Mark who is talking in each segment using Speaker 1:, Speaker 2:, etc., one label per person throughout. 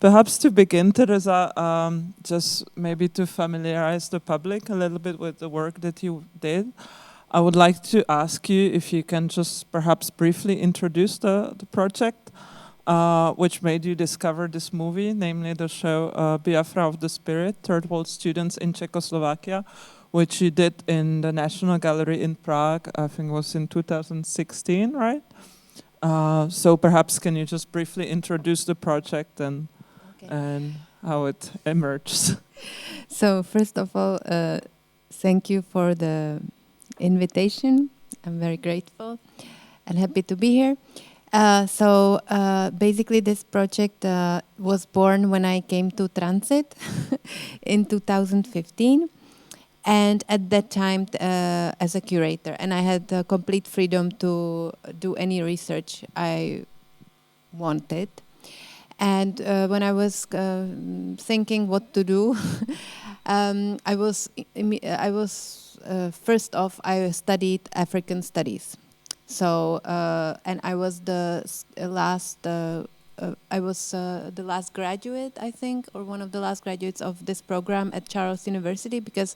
Speaker 1: Perhaps to begin, Tereza, just maybe to familiarize the public a little bit with the work that you did, I would like to ask you if you can just perhaps briefly introduce the project which made you discover this movie, namely the show Biafra of the Spirit, Third World Students in Czechoslovakia, which you did in the National Gallery in Prague, I think it was in 2016, right? So perhaps can you just briefly introduce the project and how it emerged?
Speaker 2: So first of all, thank you for the invitation. I'm very grateful and happy to be here. So basically this project was born when I came to Transit in 2015. And at that time, as a curator, and I had complete freedom to do any research I wanted. And when I was thinking what to do, I was first off, I studied African studies. So and I was the last graduate, I think, or one of the last graduates of this program at Charles University, because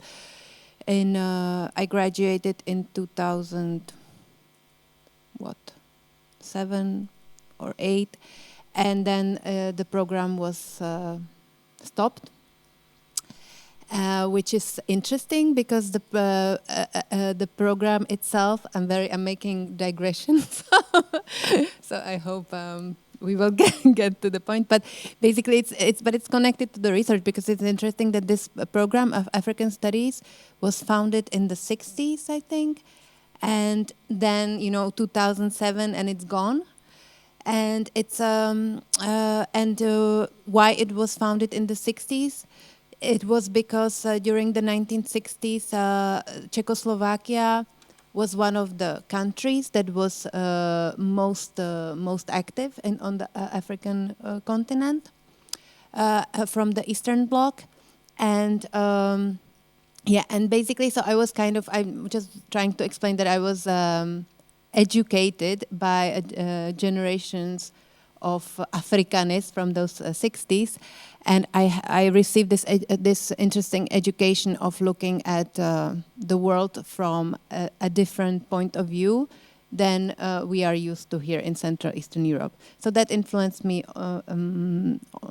Speaker 2: I graduated in 2007 or 8, and then the program was stopped, which is interesting because the program itself, I'm making digressions, so I hope we will get to the point. But basically, it's connected to the research, because it's interesting that this program of African Studies was founded in the 60s, I think, and then 2007, and it's gone. And it's why it was founded in the 60s. It was because during the 1960s, Czechoslovakia was one of the countries that was most active on the African continent from the Eastern Bloc, and and basically, so I was I'm just trying to explain that I was educated by generations of Africanists from those 60s. And I received this interesting education of looking at the world from a different point of view than we are used to here in Central Eastern Europe. So that influenced me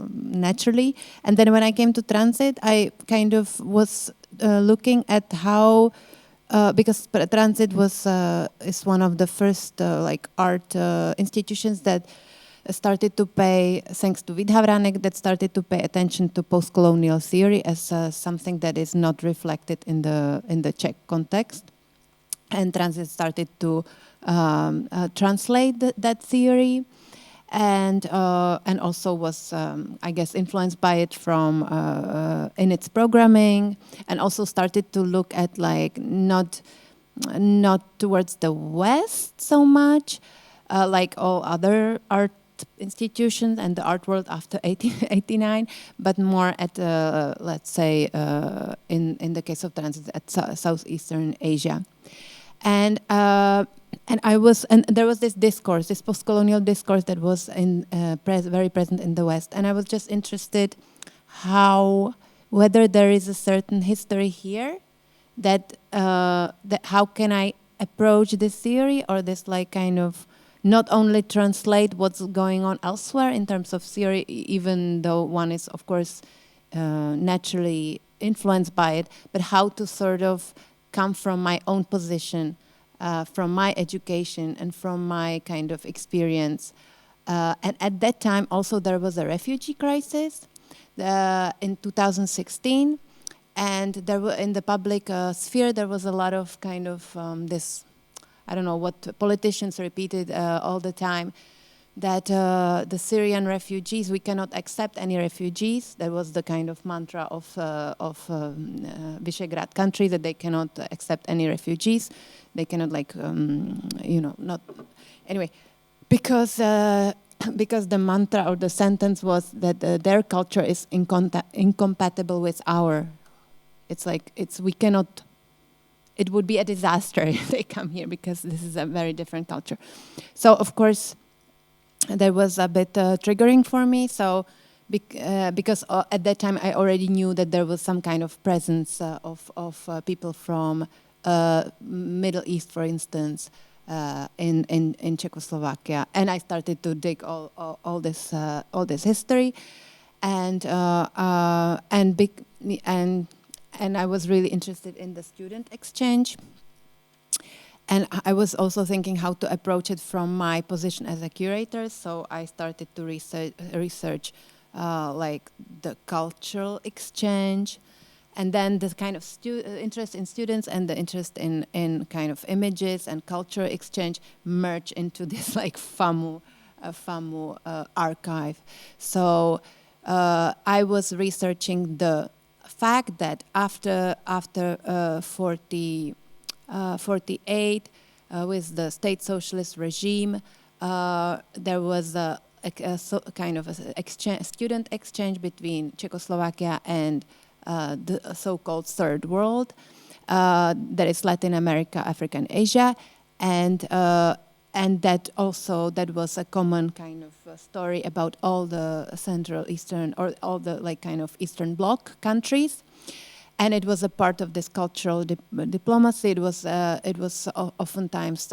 Speaker 2: naturally. And then when I came to Transit, I kind of was looking at how, because Transit is one of the first art institutions that started to pay, thanks to Vid Havranek, that started to pay attention to post-colonial theory as something that is not reflected in the Czech context. And Transit started to translate that theory, and also was, I guess, influenced by it from in its programming, and also started to look at not towards the West so much, like all other art institutions and the art world after 1889, but more at, let's say, in the case of Transit, at Southeastern Asia. And there was this discourse, this post-colonial discourse that was very present in the West. And I was just interested whether there is a certain history here that how can I approach this theory, or this kind of not only translate what's going on elsewhere in terms of theory, even though one is, of course, naturally influenced by it, but how to sort of come from my own position, from my education, and from my kind of experience. And at that time, also, there was a refugee crisis in 2016, and there were, in the public sphere, there was a lot of kind of this, I don't know what politicians repeated all the time, that the Syrian refugees, we cannot accept any refugees. That was the kind of mantra of Visegrad countries, that they cannot accept any refugees. They cannot not anyway, because the mantra or the sentence was that their culture is incompatible with our. We cannot. It would be a disaster if they come here, because this is a very different culture. So, of course, that was a bit triggering for me. So because at that time I already knew that there was some kind of presence of people from Middle East, for instance, in Czechoslovakia, and I started to dig all this history, and I was really interested in the student exchange. And I was also thinking how to approach it from my position as a curator. So I started to research like the cultural exchange, and then the kind of interest in students and the interest in kind of images and cultural exchange merge into this like FAMU archive. So I was researching the fact that after 48, with the state socialist regime, there was a kind of student exchange between Czechoslovakia and the so-called Third World, that is Latin America, Africa, and Asia, and that was a common kind of story about all the Central Eastern or all the like kind of Eastern Bloc countries. And it was a part of this cultural diplomacy. It was oftentimes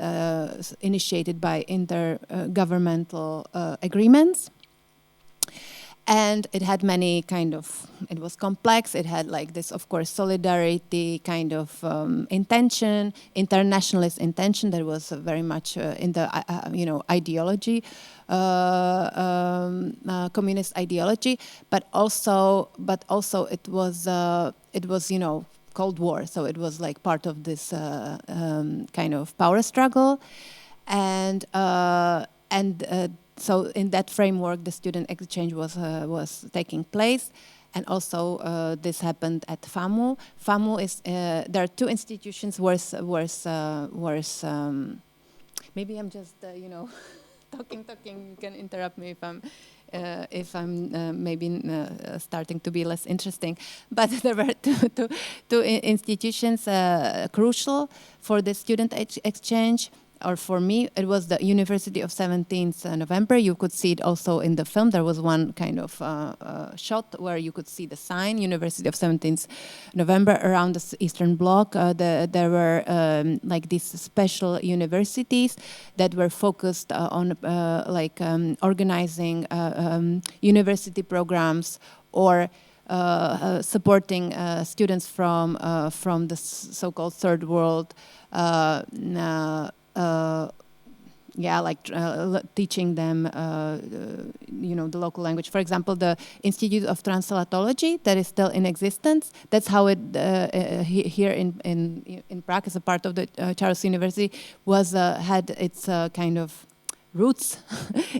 Speaker 2: initiated by intergovernmental agreements. And it had many kind of, it was complex. It had like this, of course, solidarity kind of intention, internationalist intention that was very much in the, ideology, communist ideology. But also it was Cold War. So it was like part of this kind of power struggle, and so in that framework, the student exchange was taking place, and also this happened at FAMU. FAMU is there are two institutions worth maybe I'm just talking. You can interrupt me if I'm maybe starting to be less interesting. But there were two institutions crucial for the student exchange. Or for me, it was the University of 17th November. You could see it also in the film. There was one kind of shot where you could see the sign, University of 17th November, around the Eastern Bloc. There were like these special universities that were focused on organizing university programs or supporting students from the so-called Third World, teaching them, the local language. For example, the Institute of Translatology that is still in existence. That's how it here in Prague, as a part of the Charles University, had its kind of roots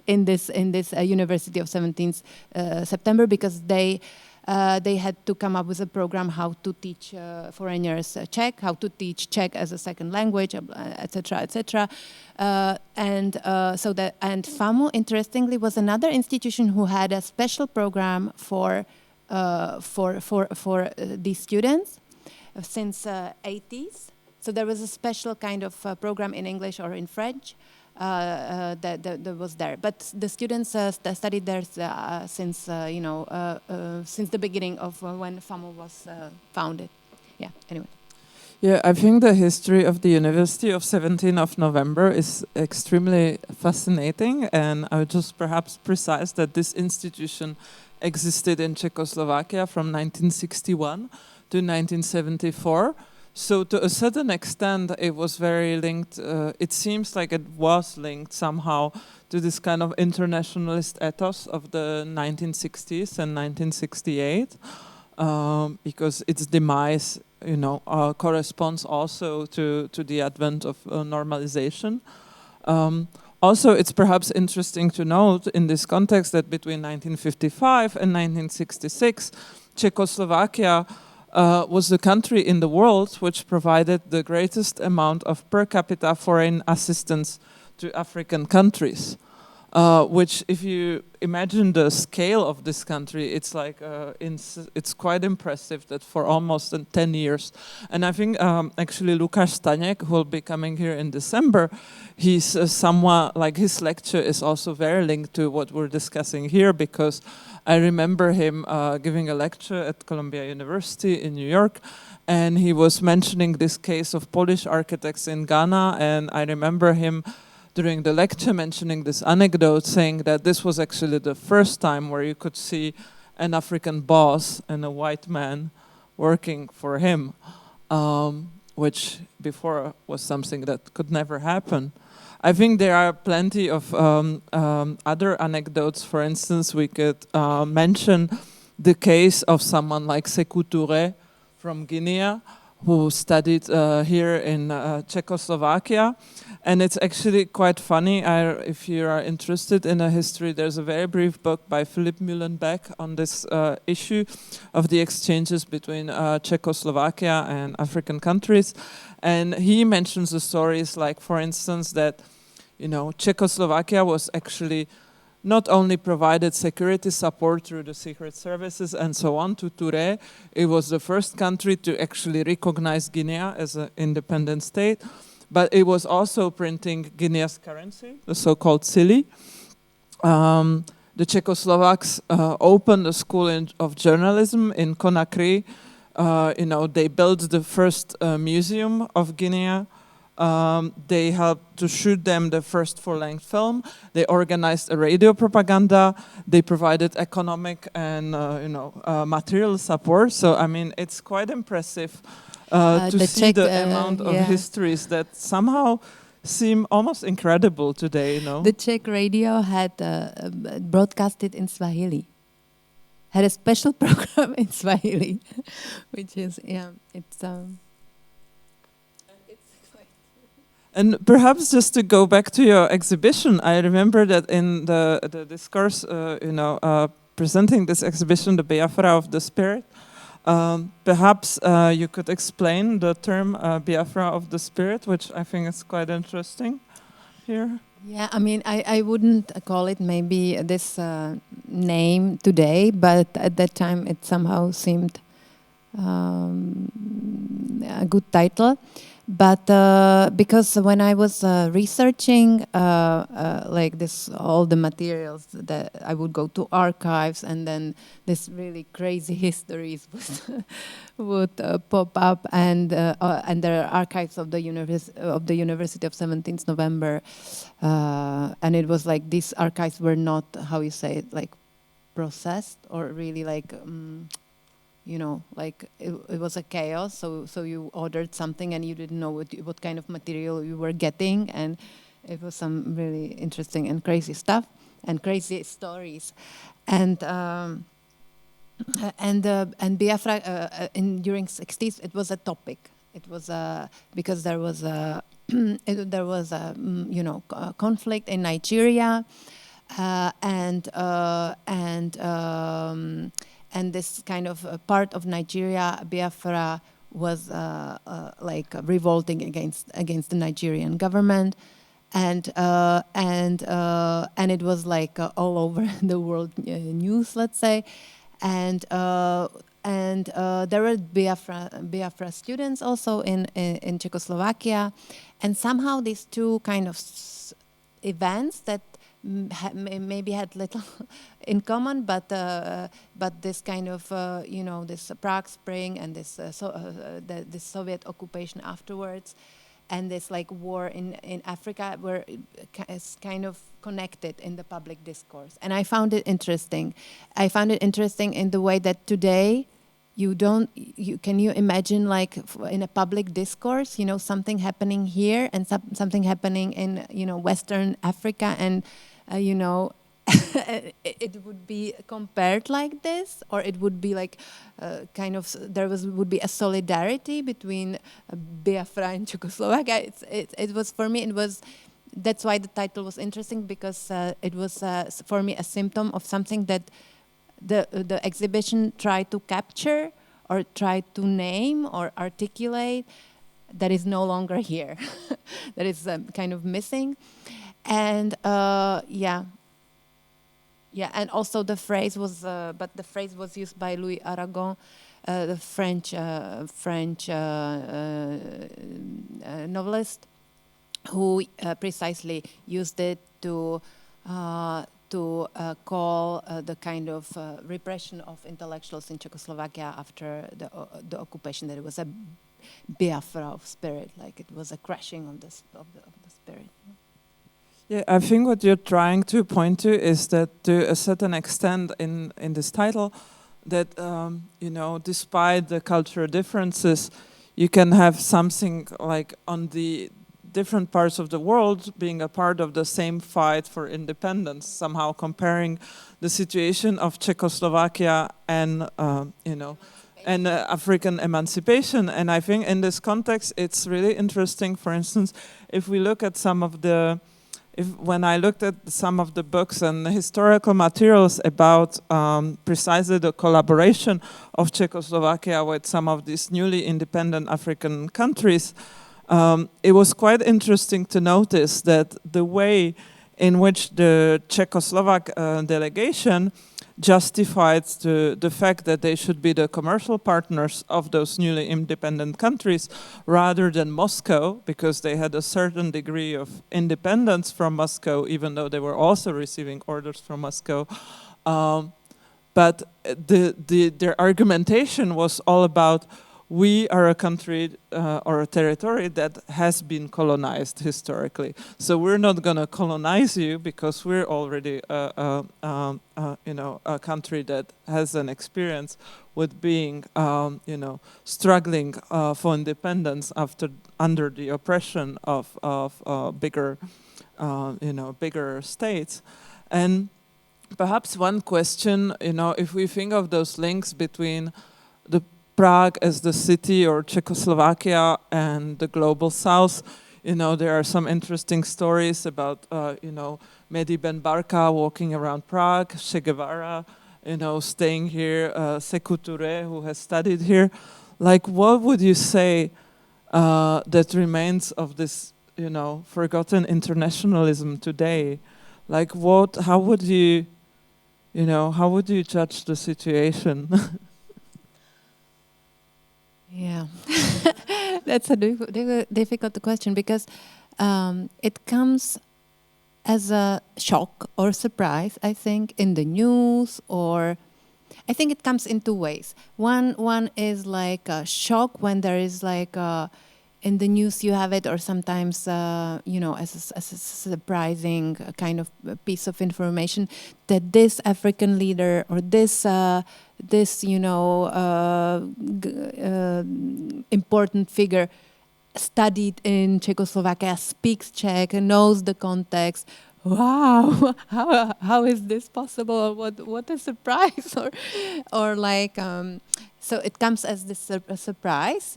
Speaker 2: in this University of 17th September, because they had to come up with a program how to teach foreigners Czech, how to teach Czech as a second language, etc., etc. And FAMU, interestingly, was another institution who had a special program for these students since 80s. So there was a special kind of program in English or in French. That was there, but the students studied there since the beginning of when FAMU was founded. Yeah. Anyway.
Speaker 1: Yeah, I think the history of the University of 17th of November is extremely fascinating, and I would just perhaps precise that this institution existed in Czechoslovakia from 1961 to 1974. So to a certain extent, it was very linked, it seems like it was linked somehow to this kind of internationalist ethos of the 1960s and 1968, because its demise, corresponds also to the advent of normalization. Also, it's perhaps interesting to note in this context that between 1955 and 1966, Czechoslovakia was the country in the world which provided the greatest amount of per capita foreign assistance to African countries. which, if you imagine the scale of this country, it's like it's quite impressive that for almost 10 years. And I think actually Lukáš Staněk, who will be coming here in December, he's somewhat like his lecture is also very linked to what we're discussing here, because I remember him giving a lecture at Columbia University in New York, and he was mentioning this case of Polish architects in Ghana, and I remember him during the lecture mentioning this anecdote, saying that this was actually the first time where you could see an African boss and a white man working for him, which before was something that could never happen. I think there are plenty of other anecdotes. For instance, we could mention the case of someone like Sékou Touré from Guinea, who studied here in Czechoslovakia. And it's actually quite funny. If you are interested in a history, there's a very brief book by Philip Muhlenbeck on this issue of the exchanges between Czechoslovakia and African countries. And he mentions the stories like, for instance, that, you know, Czechoslovakia was actually not only provided security support through the secret services and so on to Touré, it was the first country to actually recognize Guinea as an independent state, but it was also printing Guinea's currency, the so-called Cili. The Czechoslovaks opened a school of journalism in Conakry. They built the first museum of Guinea. They helped to shoot them the first full-length film. They organized a radio propaganda. They provided economic and material support. So I mean, it's quite impressive to see Czech, the amount of histories that somehow seem almost incredible today. You know,
Speaker 2: the Czech radio had broadcasted in Swahili. Had a special program in Swahili, which is it's.
Speaker 1: And perhaps just to go back to your exhibition, I remember that in the discourse, presenting this exhibition, the Biafra of the Spirit, perhaps you could explain the term Biafra of the Spirit, which I think is quite interesting here.
Speaker 2: Yeah, I mean, I wouldn't call it maybe this name today, but at that time it somehow seemed a good title. But because when I was researching like this, all the materials that I would go to archives, and then this really crazy histories would pop up, and there are archives of the University of 17th November, and it was like these archives were not, how you say it, like processed or really like. Like it was a chaos. So you ordered something and you didn't know what kind of material you were getting, and it was some really interesting and crazy stuff and crazy stories, and Biafra during 60s it was a topic. It was because there was a conflict in Nigeria, and this kind of part of Nigeria, Biafra, was like revolting against the Nigerian government, and it was like all over the world news, let's say, and there were Biafra students also in Czechoslovakia, and somehow these two kind of events that maybe had little in common, but this kind of this Prague Spring and this this Soviet occupation afterwards, and this like war in Africa were kind of connected in the public discourse, and I found it interesting. I found it interesting in the way that today can you imagine like in a public discourse, something happening here and something happening in Western Africa, and it would be compared like this, or it would be like would be a solidarity between Biafra and Czechoslovakia. It was for me. That's why the title was interesting, because it was for me a symptom of something that the exhibition tried to capture or tried to name or articulate that is no longer here, that is kind of missing. And Yeah, and also the phrase was, but the phrase was used by Louis Aragon, the French novelist, who precisely used it to call the kind of repression of intellectuals in Czechoslovakia after the occupation, that it was a Biafra of spirit, like it was a crashing of the spirit.
Speaker 1: Yeah, I think what you're trying to point to is that to a certain extent in this title, that despite the cultural differences, you can have something like on the different parts of the world being a part of the same fight for independence, somehow comparing the situation of Czechoslovakia and African emancipation. And I think in this context, it's really interesting. For instance, if we look at when I looked at some of the books and the historical materials about precisely the collaboration of Czechoslovakia with some of these newly independent African countries, it was quite interesting to notice that the way in which the Czechoslovak delegation justified the fact that they should be the commercial partners of those newly independent countries rather than Moscow, because they had a certain degree of independence from Moscow, even though they were also receiving orders from Moscow. But their argumentation was all about, we are a country or a territory that has been colonized historically. So we're not going to colonize you because we're already a country that has an experience with being, struggling for independence under the oppression of bigger states. And perhaps one question, if we think of those links between the Prague as the city or Czechoslovakia and the global south, there are some interesting stories about, Mehdi Ben Barka walking around Prague, Che Guevara, staying here, Sékou Touré, who has studied here. Like, what would you say that remains of this, forgotten internationalism today? Like, how would you judge the situation?
Speaker 2: Yeah, that's a difficult question, because it comes as a shock or surprise, I think, in the news, or I think it comes in two ways. One is like a shock when there is like in the news you have it, or sometimes as a surprising kind of piece of information that this African leader or this important figure studied in Czechoslovakia, speaks Czech, knows the context. Wow, how is this possible? What a surprise! or like so it comes as this surprise,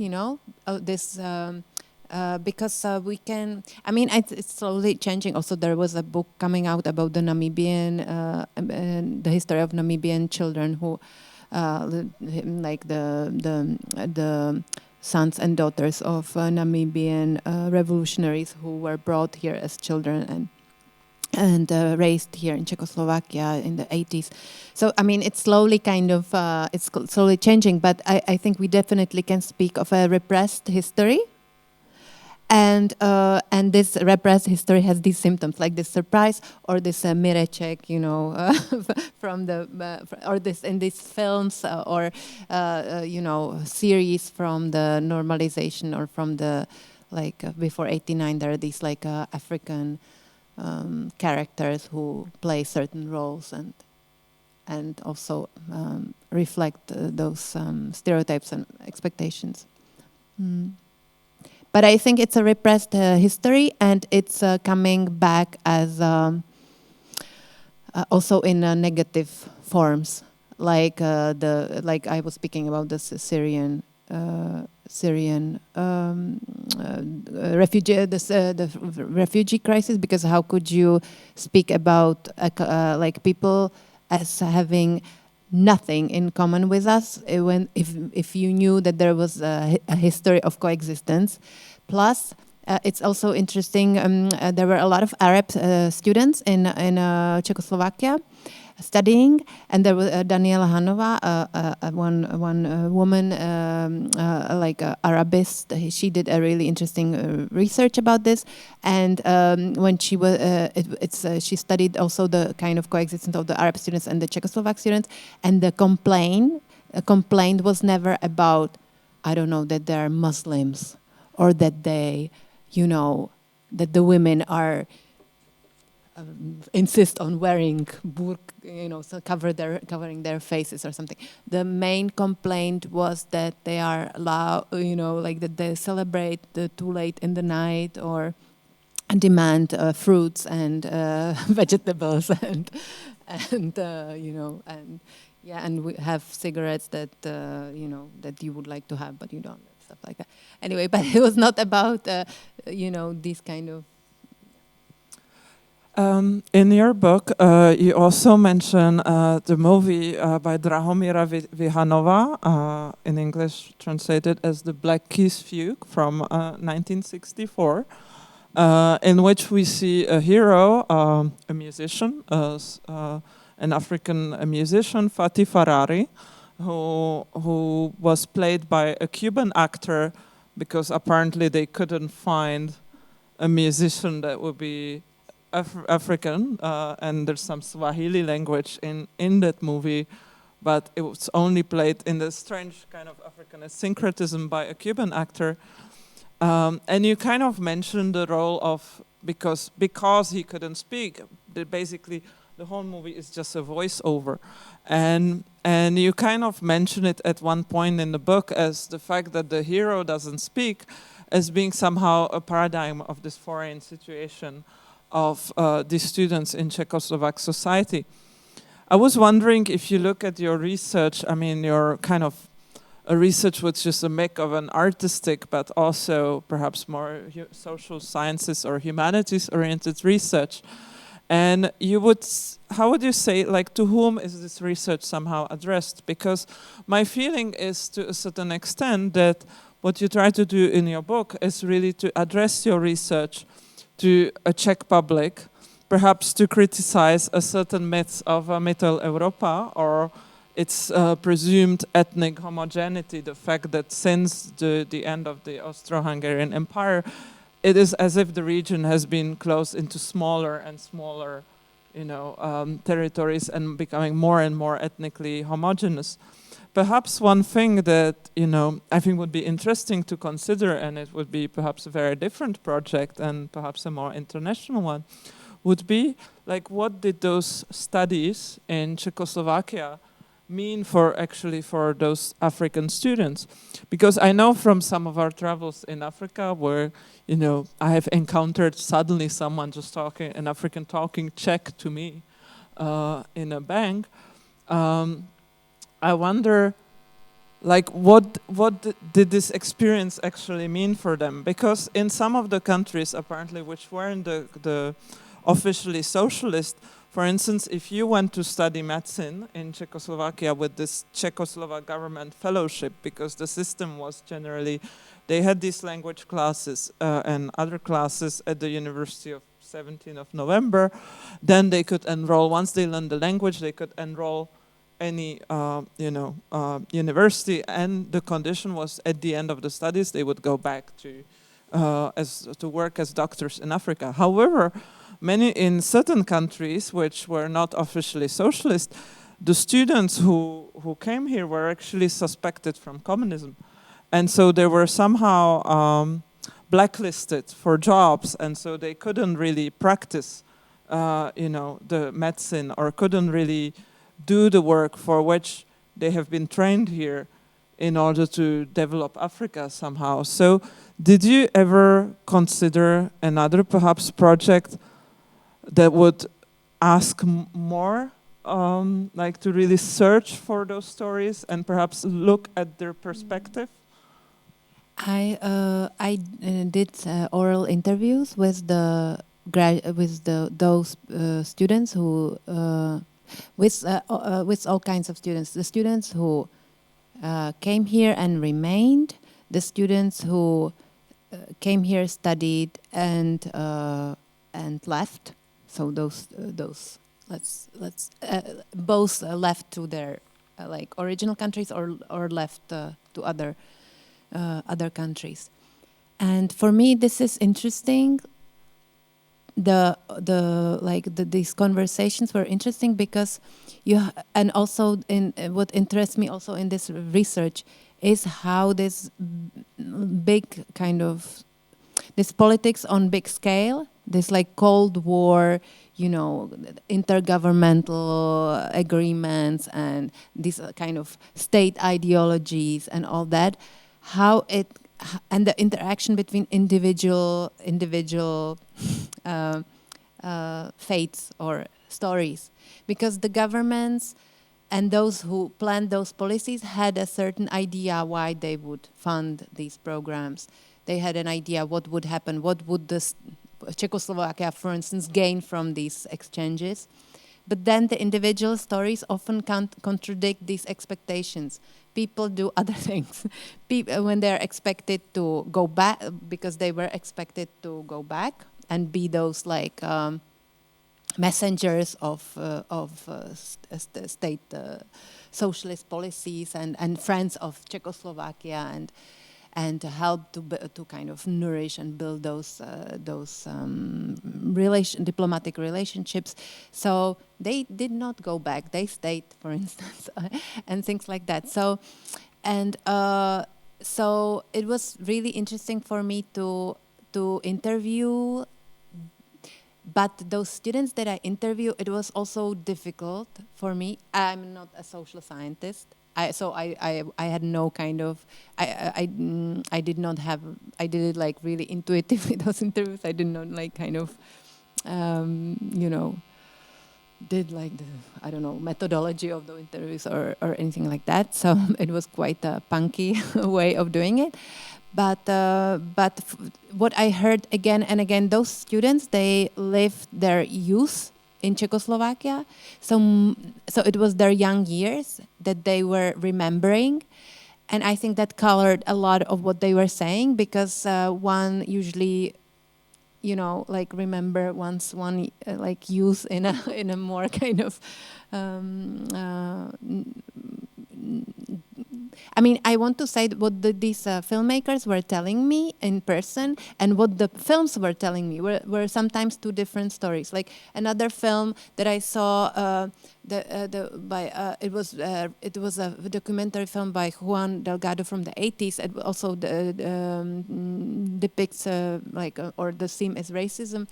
Speaker 2: because we can. I mean, it's slowly changing. Also, there was a book coming out about the Namibian, the history of Namibian children who, like the sons and daughters of Namibian revolutionaries who were brought here as children and raised here in Czechoslovakia in the 80s. So, I mean, it's slowly it's slowly changing, but I think we definitely can speak of a repressed history. And this repressed history has these symptoms, like this surprise or this Mireček, from or this in these films or series from the normalization or from the before '89. There are these African characters who play certain roles and also reflect those stereotypes and expectations. But I think it's a repressed history, and it's coming back as also in negative forms, like I was speaking about the Syrian refugee, the refugee crisis. Because how could you speak about people as having nothing in common with us if you knew that there was a history of coexistence? Plus, it's also interesting. There were a lot of Arab students in Czechoslovakia, studying, and there was Daniela Hanova, one woman, like a Arabist. She did a really interesting research about this, and when she was, she studied also the kind of coexistence of the Arab students and the Czechoslovak students, and the complaint was never about, I don't know, that they're Muslims or that they, that the women are insist on wearing so covering their faces or something. The main complaint was that they are allowed, like that they celebrate too late in the night or demand fruits and vegetables and we have cigarettes that that you would like to have but you don't, stuff like that. Anyway, but it was not about these kind of.
Speaker 1: In your book, you also mention the movie by Drahomira Vihanova, in English translated as The Black Keys Fugue from 1964, in which we see a hero, a musician, an African musician, Fatih Farari, who was played by a Cuban actor because apparently they couldn't find a musician that would be African, and there's some Swahili language in that movie, but it was only played in the strange kind of African syncretism by a Cuban actor. And you kind of mentioned the role of, because he couldn't speak, basically the whole movie is just a voiceover. And you kind of mention it at one point in the book as the fact that the hero doesn't speak as being somehow a paradigm of this foreign situation of the students in Czechoslovak society. I was wondering if you look at your research, I mean, your kind of a research which is a mix of an artistic but also perhaps more social sciences or humanities-oriented research. And how would you say, like, to whom is this research somehow addressed? Because my feeling is, to a certain extent, that what you try to do in your book is really to address your research to a Czech public, perhaps to criticize a certain myth of Mitteleuropa or its presumed ethnic homogeneity, the fact that since the end of the Austro-Hungarian Empire, it is as if the region has been closed into smaller and smaller, territories and becoming more and more ethnically homogeneous. Perhaps one thing that, I think would be interesting to consider, and it would be perhaps a very different project and perhaps a more international one, would be, like, what did those studies in Czechoslovakia mean for those African students? Because I know from some of our travels in Africa where, I have encountered suddenly someone just an African talking Czech to me in a bank. I wonder, like, what did this experience actually mean for them? Because in some of the countries, apparently, which weren't the officially socialist, for instance, if you went to study medicine in Czechoslovakia with this Czechoslovak government fellowship, because the system was generally, they had these language classes and other classes at the University of 17th of November, then they could enroll, once they learned the language, they could enroll any university, and the condition was at the end of the studies they would go back to work as doctors in Africa. However, in certain countries which were not officially socialist, the students who came here were actually suspected from communism, and so they were somehow blacklisted for jobs, and so they couldn't really practice the medicine or couldn't really do the work for which they have been trained here in order to develop Africa somehow. So did you ever consider another perhaps project that would ask more, like to really search for those stories and perhaps look at their perspective?
Speaker 2: I did oral interviews with those students who with all kinds of students. The students who came here and remained, the students who came here, studied, and left. So those both left to their like original countries or left to other countries. And for me, this is interesting. These conversations were interesting because and also what interests me also in this research is how this big kind of this politics on big scale, this like Cold War, intergovernmental agreements and these kind of state ideologies and all that, how it and the interaction between individual fates or stories, because the governments and those who planned those policies had a certain idea why they would fund these programs. They had an idea what would happen, what would Czechoslovakia, for instance, gain from these exchanges. But then the individual stories often can't contradict these expectations. People do other things. When they're expected to go back, because they were expected to go back and be those like messengers of state socialist policies and friends of Czechoslovakia and to help to kind of nourish and build those diplomatic relationships. So they did not go back. They stayed, for instance, and things like that. So it was really interesting for me to interview. But those students that I interview, it was also difficult for me. I'm not a social scientist. I had no kind of I did not have, I did it like really intuitively, those interviews. I did not like kind of did like the methodology of the interviews or anything like that. So it was quite a punky way of doing it. But what I heard again and again, those students, they lived their youth in Czechoslovakia, so it was their young years that they were remembering, and I think that colored a lot of what they were saying, because one usually, like remember one like youth in a more kind of. I mean, I want to say what these filmmakers were telling me in person and what the films were telling me were sometimes two different stories. Like another film that I saw, it was a documentary film by Juan Delgado from the 80s. It also depicts or the theme is racism.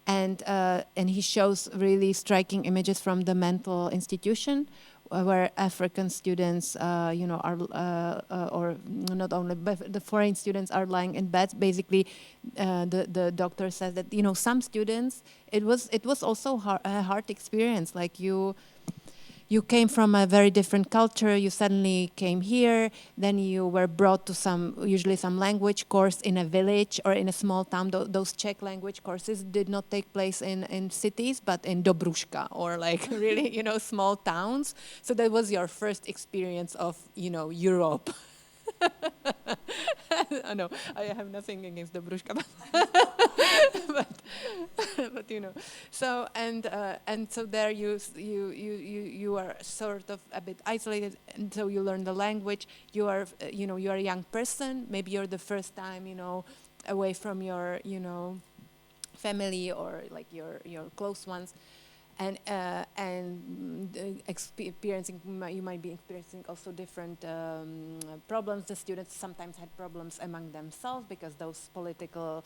Speaker 2: And he shows really striking images from the mental institution where African students, are, or not only, but the foreign students are lying in bed. Basically, the doctor says that some students, it was also a hard experience. Like you came from a very different culture, you suddenly came here, then you were brought to usually some language course in a village or in a small town. Those Czech language courses did not take place in cities, but in Dobruška or like really, small towns. So that was your first experience of, Europe. No, I have nothing against Dobruška, but So and so there you are sort of a bit isolated, and so you learn the language. You are you are a young person. Maybe you're the first time away from your family or like your close ones. And experiencing, you might be experiencing also different problems. The students sometimes had problems among themselves because those political,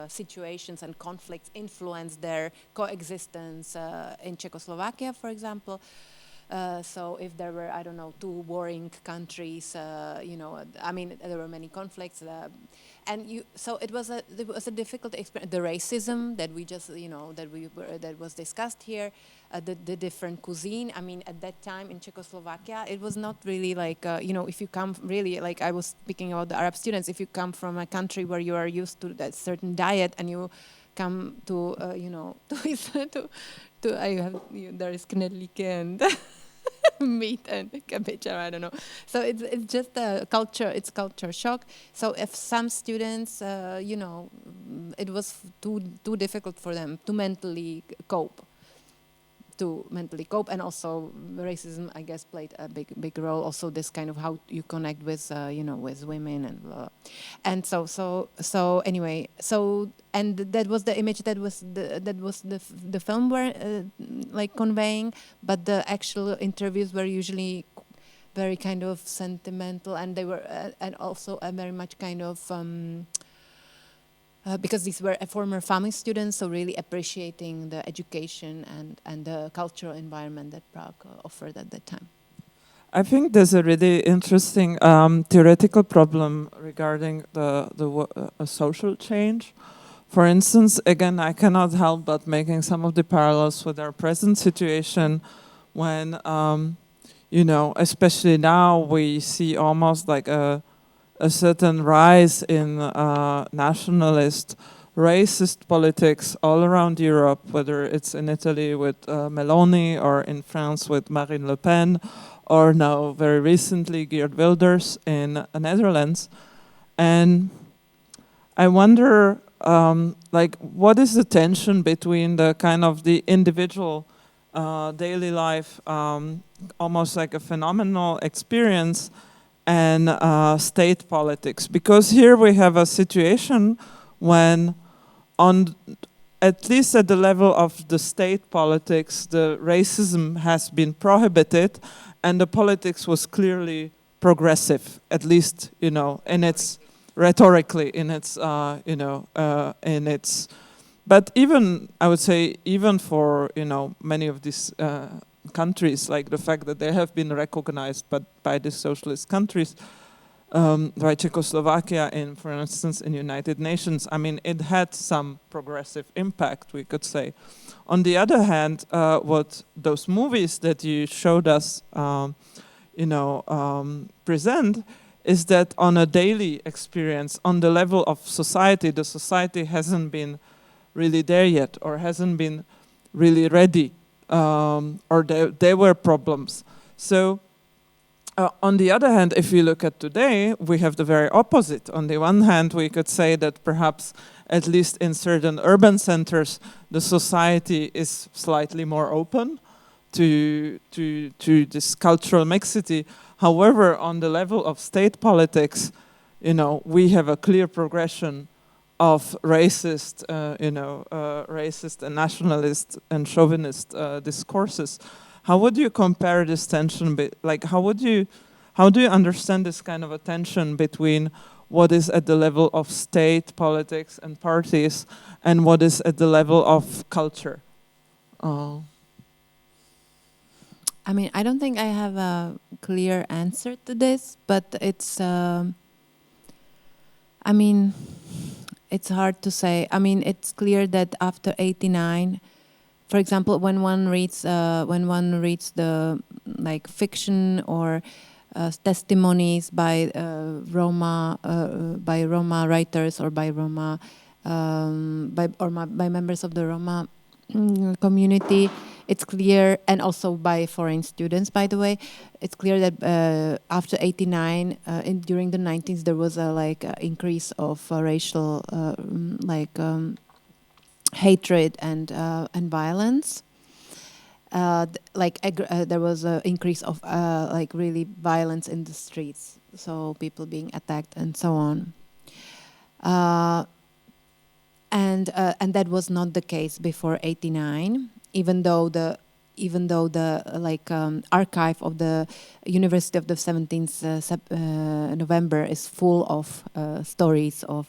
Speaker 2: situations and conflicts influence their coexistence in Czechoslovakia, for example. So if there were, I don't know, two warring countries, I mean, there were many conflicts, so it was a difficult experience. The racism that we just, that was discussed here, the different cuisine. I mean, at that time in Czechoslovakia, it was not really like, if you come really, like I was speaking about the Arab students, if you come from a country where you are used to that certain diet and you come to, there is knedlíky and meat and cabbage, or I don't know. So it's just a culture. It's culture shock. So if some students, it was too difficult for them to mentally cope. to mentally cope, and also racism, I guess, played a big role. Also, this kind of how you connect with with women and blah. And so anyway, and that was the image that was the film were like conveying, but the actual interviews were usually very kind of sentimental, and they were and also very much kind of because these were former FAMU students, so really appreciating the education and the cultural environment that Prague offered at that time.
Speaker 1: I think there's a really interesting theoretical problem regarding the social change. For instance, again, I cannot help but making some of the parallels with our present situation when, especially now we see almost like a certain rise in nationalist, racist politics all around Europe, whether it's in Italy with Meloni or in France with Marine Le Pen, or now very recently Geert Wilders in the Netherlands. And I wonder, what is the tension between the kind of the individual daily life, almost like a phenomenal experience, and state politics? Because here we have a situation when, at least at the level of the state politics, the racism has been prohibited, and the politics was clearly progressive, at least in its rhetorically, in its in its. But even I would say, even for many of these countries, like the fact that they have been recognized by the socialist countries, by Czechoslovakia, for instance, in United Nations, I mean, it had some progressive impact, we could say. On the other hand, what those movies that you showed us, present, is that on a daily experience, on the level of society, the society hasn't been really there yet, or hasn't been really ready. Or there were problems. So on the other hand, if you look at today, we have the very opposite. On the one hand, we could say that perhaps, at least in certain urban centers, the society is slightly more open to this cultural mixity. However, on the level of state politics, we have a clear progression of racist, racist and nationalist and chauvinist discourses. How would you compare this tension? How do you understand this kind of a tension between what is at the level of state politics and parties and what is at the level of culture?
Speaker 2: I mean, I don't think I have a clear answer to this, but it's. It's hard to say. I mean, it's clear that after '89, for example, when one reads the fiction or testimonies by Roma writers or by by members of the Roma community, it's clear, and also by foreign students, by the way, it's clear that after '89, during the 90s, there was a increase of racial hatred and violence. There was an increase of really violence in the streets, so people being attacked and so on. And that was not the case before '89, even though the archive of the University of the 17th November is full of stories of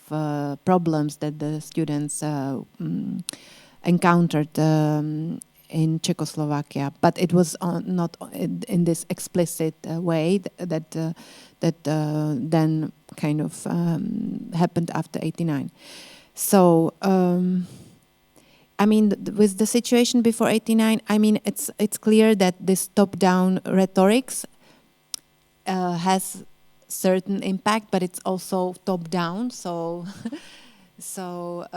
Speaker 2: problems that the students encountered in Czechoslovakia, but it was not in this explicit way that then kind of happened after '89. So, with the situation before '89, it's clear that this top-down rhetorics has certain impact, but it's also top-down. So, so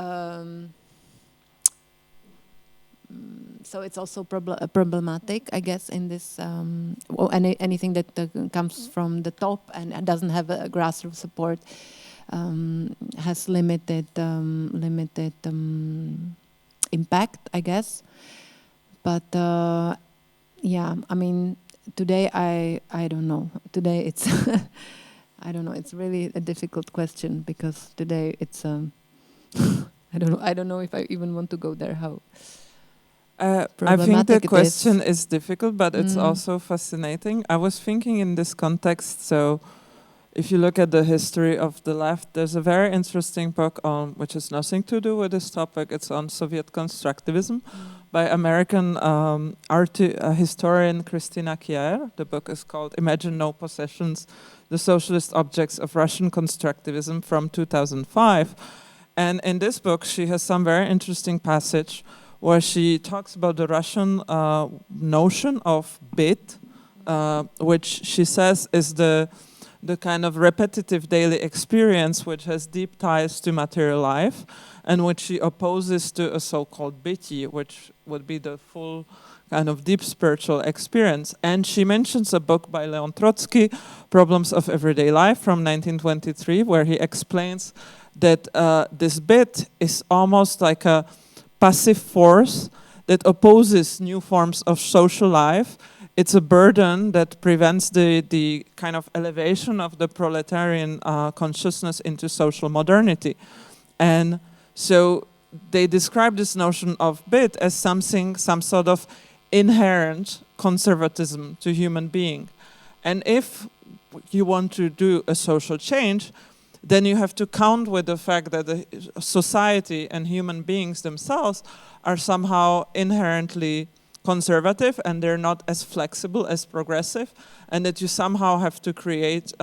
Speaker 2: it's also problematic, I guess, in this anything that comes from the top and doesn't have a grassroots support. Has limited impact, I guess. But yeah, I mean, today I don't know. Today it's I don't know. It's really a difficult question because today it's I don't know. I don't know if I even want to go there. How
Speaker 1: I think the question is difficult, but it's also fascinating. I was thinking in this context, so if you look at the history of the left, there's a very interesting book on, which has nothing to do with this topic. It's on Soviet constructivism by American historian Christina Kjaer. The book is called Imagine No Possessions, The Socialist Objects of Russian Constructivism from 2005. And in this book, she has some very interesting passage where she talks about the Russian notion of bit, which she says is the kind of repetitive daily experience which has deep ties to material life, and which she opposes to a so-called byti, which would be the full kind of deep spiritual experience. And she mentions a book by Leon Trotsky, Problems of Everyday Life from 1923, where he explains that this bit is almost like a passive force that opposes new forms of social life. It's a burden that prevents the kind of elevation of the proletarian consciousness into social modernity. And so they describe this notion of bit as some sort of inherent conservatism to human being. And if you want to do a social change, then you have to count with the fact that the society and human beings themselves are somehow inherently conservative and they're not as flexible as progressive, and that you somehow have to create,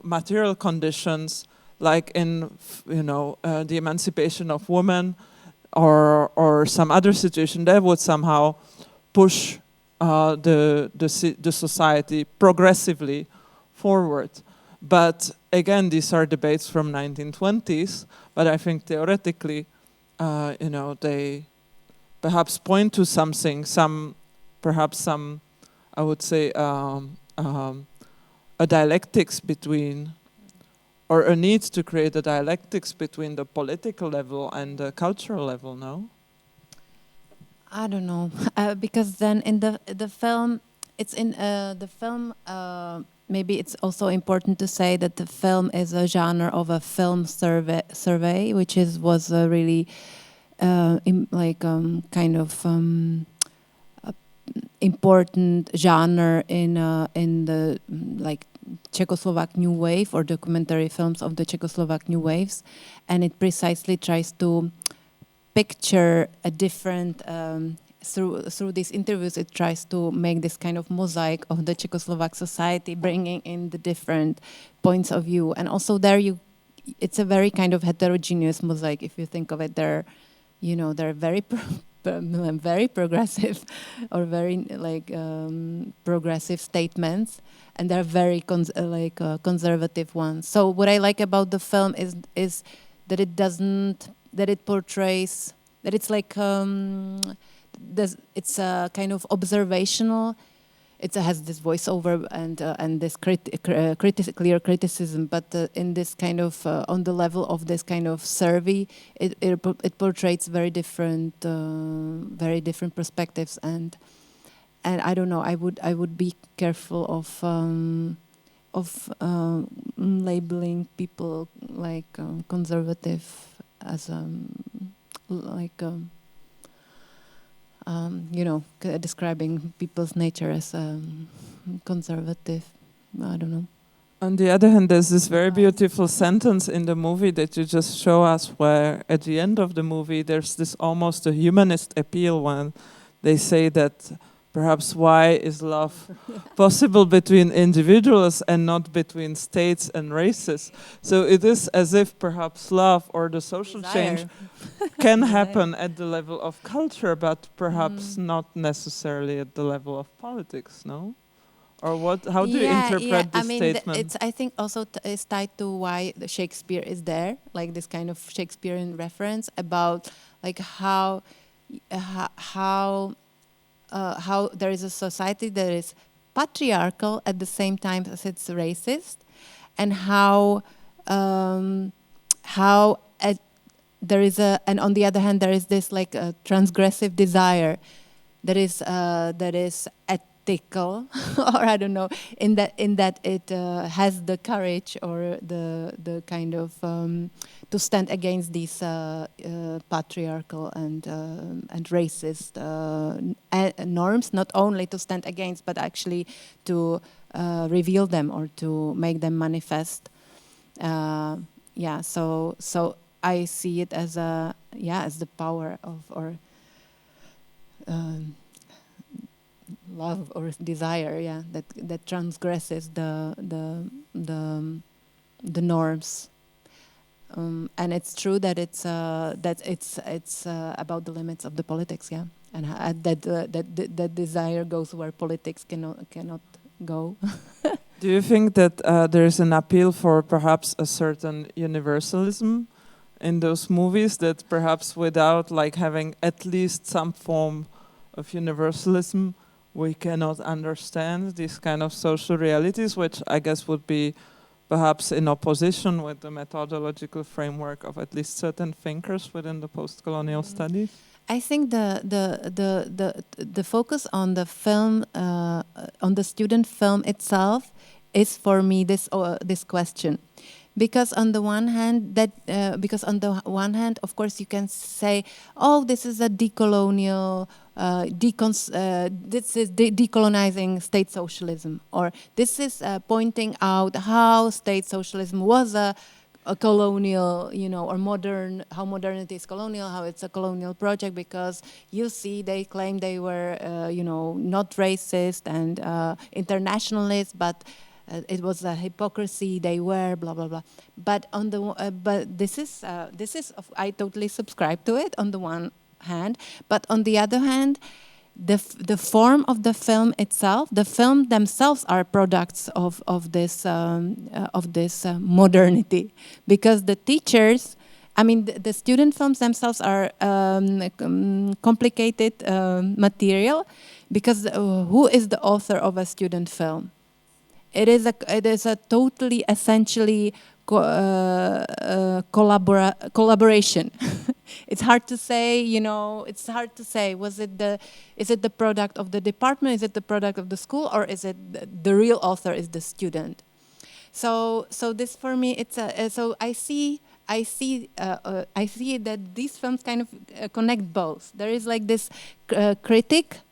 Speaker 1: material conditions like in, the emancipation of women or some other situation that would somehow push the society progressively forward. But again, these are debates from 1920s, but I think theoretically, they perhaps point to something, I would say, a dialectics between, or a need to create a dialectics between the political level and the cultural level, no?
Speaker 2: I don't know, because then in the film, it's in the film. Maybe it's also important to say that the film is a genre of a film survey, which was a really important genre in the Czechoslovak New Wave or documentary films of the Czechoslovak New Waves, and it precisely tries to picture a different through these interviews. It tries to make this kind of mosaic of the Czechoslovak society, bringing in the different points of view, and also it's a very kind of heterogeneous mosaic. If you think of it, they're very very progressive or very progressive statements, and they're very conservative ones. So what I like about the film is that it portrays that it's like it's a kind of observational. It has this voiceover and this clear criticism, but in this kind of on the level of this kind of survey, it portrays very different perspectives, and I don't know. I would be careful of labeling people like conservative as describing people's nature as conservative. I don't know.
Speaker 1: On the other hand, there's this very beautiful sentence in the movie that you just show us, where at the end of the movie there's this almost a humanist appeal when they say that perhaps why is love possible between individuals and not between states and races? So it is as if perhaps love or the social change can happen at the level of culture, but perhaps not necessarily at the level of politics, no? Or what? How do you interpret this statement?
Speaker 2: I think also is tied to why the Shakespeare is there, like this kind of Shakespearean reference about like how there is a society that is patriarchal at the same time as it's racist, and how there is and on the other hand there is this like a transgressive desire that is ethical, or I don't know, in that it has the courage or the kind of to stand against these patriarchal and racist norms, not only to stand against, but actually to reveal them or to make them manifest. So I see it as as the power of love or desire, that transgresses the norms. And it's true that it's about the limits of the politics, and that desire goes where politics cannot go.
Speaker 1: Do you think that there is an appeal for perhaps a certain universalism in those movies, that perhaps without like having at least some form of universalism, we cannot understand these kind of social realities, which I guess would be perhaps in opposition with the methodological framework of at least certain thinkers within the post-colonial studies?
Speaker 2: I think the focus on the film, on the student film itself, is for me this question. Because on the one hand, of course, you can say, "Oh, this is a decolonial, this is decolonizing state socialism," or this is pointing out how state socialism was a colonial, or modern, how modernity is colonial, how it's a colonial project, because you see, they claim they were, not racist and internationalist, but it was a hypocrisy. They were blah blah blah. But on the but this is I totally subscribe to it on the one hand, but on the other hand, the form of the film itself, the film themselves are products of this modernity, because the teachers, I mean, the student films themselves are complicated material, because who is the author of a student film? It is a totally, essentially collaboration. It's hard to say, it's hard to say, is it the product of the department, is it the product of the school, or is it the real author is the student? So this, for me, it's so I see that these films kind of connect both. There is like this critics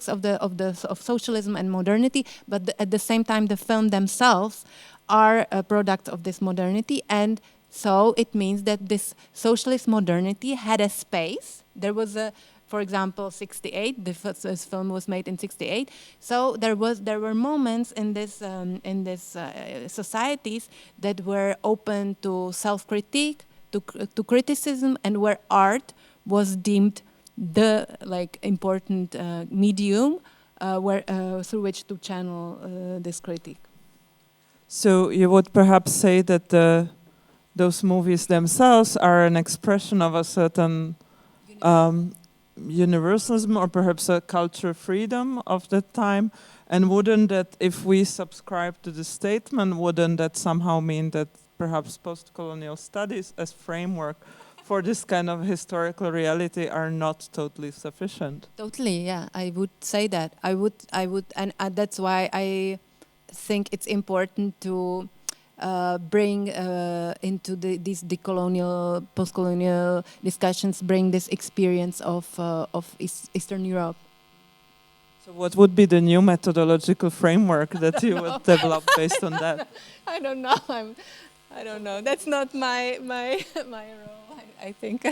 Speaker 2: of socialism and modernity, but at the same time, the film themselves are a product of this modernity, and so it means that this socialist modernity had a space. There was for example, 1968. This film was made in 1968. So there were moments in this societies that were open to self-critique, to criticism, and where art was deemed the important medium through which to channel this critique.
Speaker 1: So you would perhaps say that those movies themselves are an expression of a certain universalism, or perhaps a culture freedom of that time, and wouldn't that, if we subscribe to the statement, wouldn't that somehow mean that perhaps post-colonial studies as framework for this kind of historical reality are not totally sufficient?
Speaker 2: Totally, yeah, I would say that. I would, and that's why I think it's important to bring into these decolonial, post-colonial discussions, bring this experience of Eastern Europe.
Speaker 1: So what would be the new methodological framework that you would develop based on that?
Speaker 2: I don't know. I don't know. That's not my role, I think.